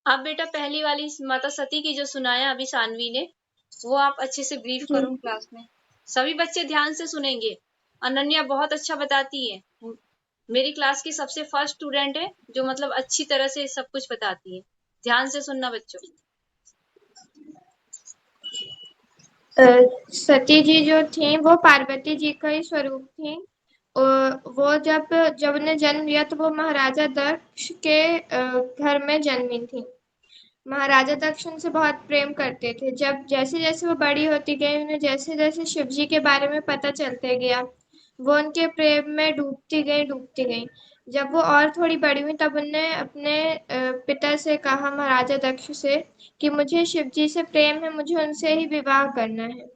आप बेटा पहली वाली माता सती की जो सुनाया अभी सानवी ने, वो आप अच्छे से ब्रीफ जी। करो क्लास में। सभी बच्चे ध्यान से सुनेंगे। अनन्या बहुत अच्छा बताती है। मेरी क्लास की सबसे फर्स्ट स्टूडेंट है जो मतलब अच्छी तरह से सब कुछ बताती है। ध्यान से सुनना बच्चों। सती जी जो थी वो पार्वती जी का ही स्वरूप थी। और वो जब जब उन्हें जन्म लिया तो वो महाराजा दक्ष के घर में जन्मी थी। महाराजा दक्ष उनसे बहुत प्रेम करते थे। जब जैसे जैसे वो बड़ी होती गई, उन्हें जैसे जैसे शिव जी के बारे में पता चलते गया, वो उनके प्रेम में डूबती गई डूबती गई। जब वो और थोड़ी बड़ी हुई तब उनने अपने पिता से कहा, महाराजा दक्ष से, कि मुझे शिव जी से प्रेम है, मुझे उनसे ही विवाह करना है।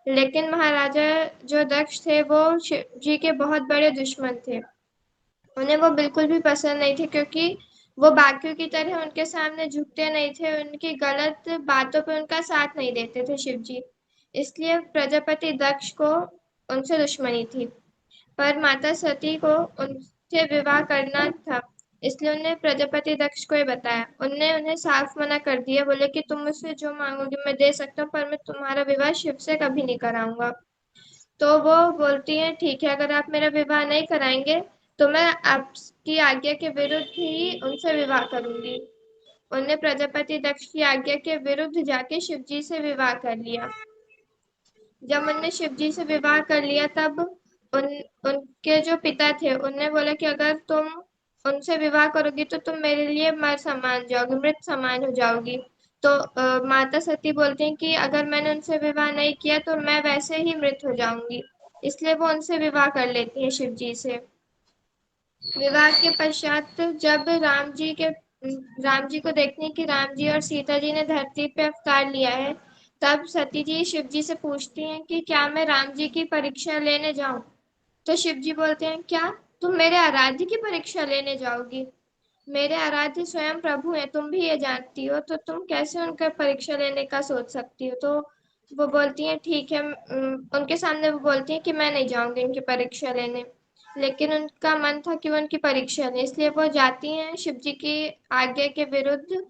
लेकिन महाराजा जो दक्ष थे वो शिव जी के बहुत बड़े दुश्मन थे। उन्हें वो बिल्कुल भी पसंद नहीं थे, क्योंकि वो बाकियों की तरह उनके सामने झुकते नहीं थे, उनकी गलत बातों पे उनका साथ नहीं देते थे शिव जी। इसलिए प्रजापति दक्ष को उनसे दुश्मनी थी। पर माता सती को उनसे विवाह करना था, इसलिए उन्हें प्रजापति दक्ष को ही बताया। उनने उन्हें साफ मना कर दिया, बोले कि तुम मुझसे जो मांगोगे मैं दे सकता हूँ, पर मैं तुम्हारा विवाह शिव से कभी नहीं कराऊंगा। तो वो बोलती हैं, ठीक है, अगर आप मेरा विवाह नहीं कराएंगे तो मैं आपकी आज्ञा के विरुद्ध ही उनसे विवाह करूंगी। उनने प्रजापति दक्ष की आज्ञा के विरुद्ध जाके शिव जी से विवाह कर लिया। जब उनने शिव जी से विवाह कर लिया तब उन उनके जो पिता थे उनने बोला कि अगर तुम उनसे विवाह करोगी तो तुम मेरे लिए मर समान जाओगी, मृत समान हो जाओगी। तो माता सती बोलती हैं कि अगर मैंने उनसे विवाह नहीं किया तो मैं वैसे ही मृत हो जाऊंगी। इसलिए वो उनसे विवाह कर लेती हैं शिव जी से। विवाह के पश्चात जब राम जी को देखने की राम जी और सीता जी ने धरती पे अवतार लिया है, तब सती जी शिव जी से पूछती हैं कि क्या मैं राम जी की परीक्षा लेने जाऊं। तो शिव जी बोलते हैं, क्या तुम मेरे आराध्य की परीक्षा लेने जाओगी? मेरे आराध्य स्वयं प्रभु हैं, तुम भी ये जानती हो, तो तुम कैसे उनका परीक्षा लेने का सोच सकती हो? तो वो बोलती हैं, ठीक है। उनके सामने वो बोलती हैं कि मैं नहीं जाऊंगी उनकी परीक्षा लेने। लेकिन उनका मन था कि वो उनकी परीक्षा लें, इसलिए वो जाती हैं शिव जी की आज्ञा के विरुद्ध,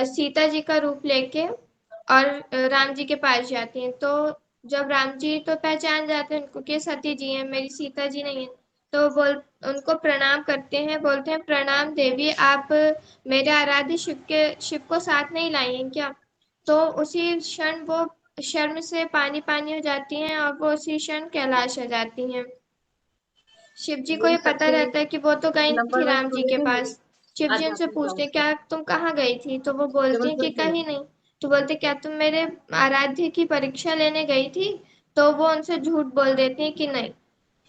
सीता जी का रूप लेके, और राम जी के पास जाती हैं। तो जब राम जी तो पहचान जाते हैं उनको कि सती जी हैं, मेरी सीता जी नहीं है, तो बोल उनको प्रणाम करते हैं, बोलते हैं, प्रणाम देवी, आप मेरे आराध्य शिव को साथ नहीं लाई हैं क्या? तो उसी क्षण वो शर्म से पानी पानी हो जाती हैं और वो उसी क्षण कैलाश आ जाती हैं। शिव जी को मेरी ये पता सबसे रहता है कि वो तो गई थी नंबर वन राम जी के स्टूडेंट है मेरी। पास। शिव जी उनसे आध्यात्मिक पूछते क्लास हैं, में, क्या तुम कहाँ गई थी? तो वो बोलती हैं जबलपुर कि की है। कहीं नहीं। तो बोलते, क्या तुम मेरे आराध्य की परीक्षा लेने गई थी? तो वो उनसे झूठ बोल देती हैं कि नहीं।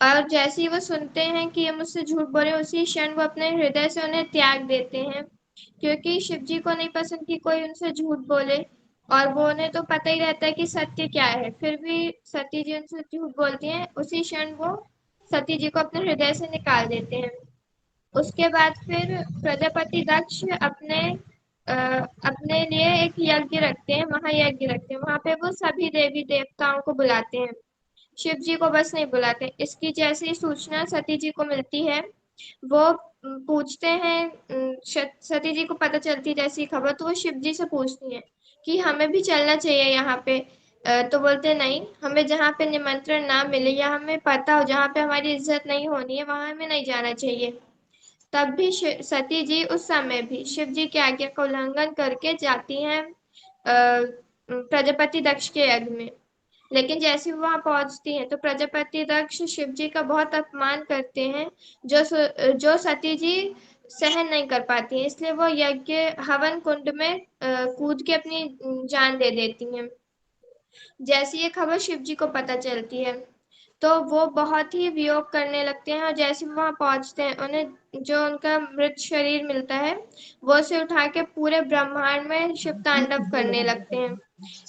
और जैसे ही वो सुनते हैं कि ये मुझसे झूठ बोले, उसी क्षण वो अपने हृदय से उन्हें त्याग देते हैं, क्योंकि शिव जी को नहीं पसंद कि कोई उनसे झूठ बोले। और वो उन्हें तो पता ही रहता है कि सत्य क्या है, फिर भी सती जी उनसे झूठ बोलती हैं, उसी क्षण वो सती जी को अपने हृदय से निकाल देते हैं। उसके बाद फिर प्रजापति दक्ष अपने लिए एक यज्ञ रखते हैं, महायज्ञ रखते हैं। वहां पे वो सभी देवी देवताओं को बुलाते हैं, शिव जी को बस नहीं बुलाते। इसकी जैसी सूचना सती जी को मिलती है, वो पूछते हैं, सती जी को पता चलती जैसी खबर, तो वो शिव जी से पूछती हैं कि हमें भी चलना चाहिए यहाँ पे। तो बोलते नहीं, हमें जहाँ पे निमंत्रण ना मिले या हमें पता हो जहाँ पे हमारी इज्जत नहीं होनी है वहां हमें नहीं जाना चाहिए। तब भी सती जी उस समय भी शिव जी की आज्ञा का उल्लंघन करके जाती हैं प्रजापति दक्ष के यज्ञ में। लेकिन जैसे ही वहां पहुंचती हैं तो प्रजापति दक्ष शिव जी का बहुत अपमान करते हैं, जो सती जी सहन नहीं कर पाती हैं, इसलिए वो यज्ञ हवन कुंड में कूद के अपनी जान दे देती हैं। जैसे ये खबर शिव जी को पता चलती है तो वो बहुत ही वियोग करने लगते हैं, और जैसे वो वहां पहुंचते हैं उन्हें जो उनका मृत शरीर मिलता है वो उसे उठा के पूरे ब्रह्मांड में शिव तांडव करने लगते हैं।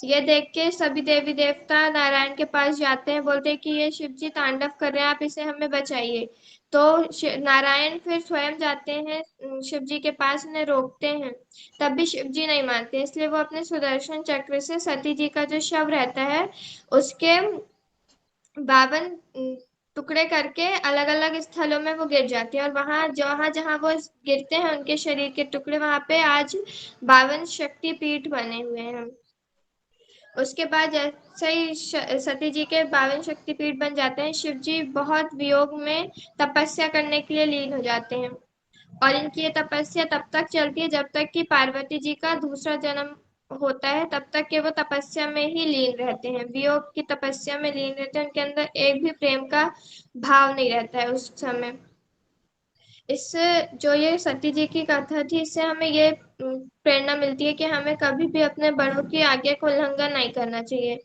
ये देख के सभी देवी देवता नारायण के पास जाते हैं, बोलते हैं कि ये शिव जी तांडव कर रहे हैं, आप इसे हमें बचाइए। तो नारायण फिर स्वयं जाते हैं शिव जी के पास, उन्हें रोकते हैं। तब भी शिव जी नहीं मानते, इसलिए वो अपने सुदर्शन चक्र से सती जी का जो शव रहता है उसके 52 टुकड़े करके अलग अलग स्थलों में वो गिर जाती है, और वहां जहां जहां वो गिरते हैं उनके शरीर के टुकड़े, वहां पे आज 52 शक्ति पीठ बने हुए हैं। उसके बाद जैसे ही सती जी के 52 शक्तिपीठ बन जाते हैं, शिव जी बहुत वियोग में तपस्या करने के लिए लीन हो जाते हैं। और इनकी ये तपस्या तब तक चलती है जब तक कि पार्वती जी का दूसरा जन्म होता है, तब तक के वो तपस्या में ही लीन रहते हैं, वियोग की तपस्या में लीन रहते हैं। उनके अंदर एक भी प्रेम का भाव नहीं रहता है उस समय। इससे जो ये सती जी की कथा थी, इससे हमें ये प्रेरणा मिलती है कि हमें कभी भी अपने बड़ों की आज्ञा का उल्लंघन नहीं करना चाहिए।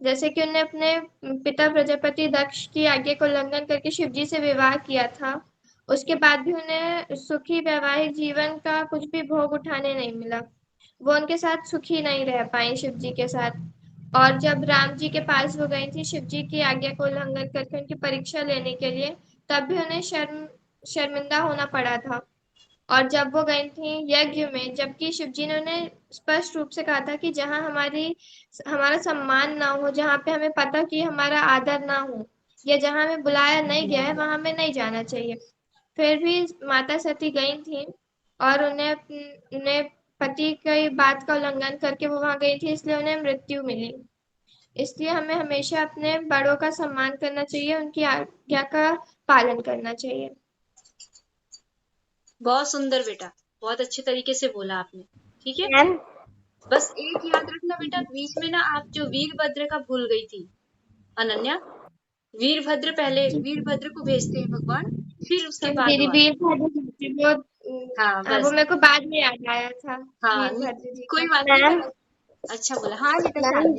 जैसे कि उन्हें अपने पिता प्रजापति दक्ष की आज्ञा का उल्लंघन करके शिव जी से विवाह किया था, उसके बाद भी उन्हें सुखी वैवाहिक जीवन का कुछ भी भोग उठाने नहीं मिला। वो उनके साथ सुखी नहीं रह पाई शिव जी के साथ। और जब राम जी के पास वो गई थी शिव जी की आज्ञा को उल्लंघन करके उनकी परीक्षा लेने के लिए, तब भी उन्हें शर्मिंदा होना पड़ा था। और जब वो गई थी यज्ञ में, जबकि शिव जी ने उन्हें स्पष्ट रूप से कहा था कि जहाँ हमारा सम्मान ना हो, जहाँ पे हमें पता कि हमारा आदर ना हो, या जहाँ हमें बुलाया नहीं गया है, वहां हमें नहीं जाना चाहिए। फिर भी माता सती गई थी, और उन्हें पति की बात का उल्लंघन करके वो वहां गई थी, इसलिए उन्हें मृत्यु मिली। इसलिए हमें हमेशा अपने बड़ों का सम्मान करना चाहिए, उनकी आज्ञा का पालन करना चाहिए। बहुत सुंदर बेटा, बहुत अच्छे तरीके से बोला आपने। ठीक है, मैम। बस एक याद रखना बेटा, बीच में ना आप जो वीरभद्र का भूल गई थी अनन्या। वीरभद्र, पहले वीरभद्र को भेजते हैं भगवान, फिर उसके बाद दीदी वो आते हैं। वीरभद्र जी वो हाँ वो बस। मेरे को बाद में याद आया था। हाँ वीरभद्र जी का। कोई बात नहीं, मैम। पर अच्छा बोला। हाँ बेटा मैम शालिनी।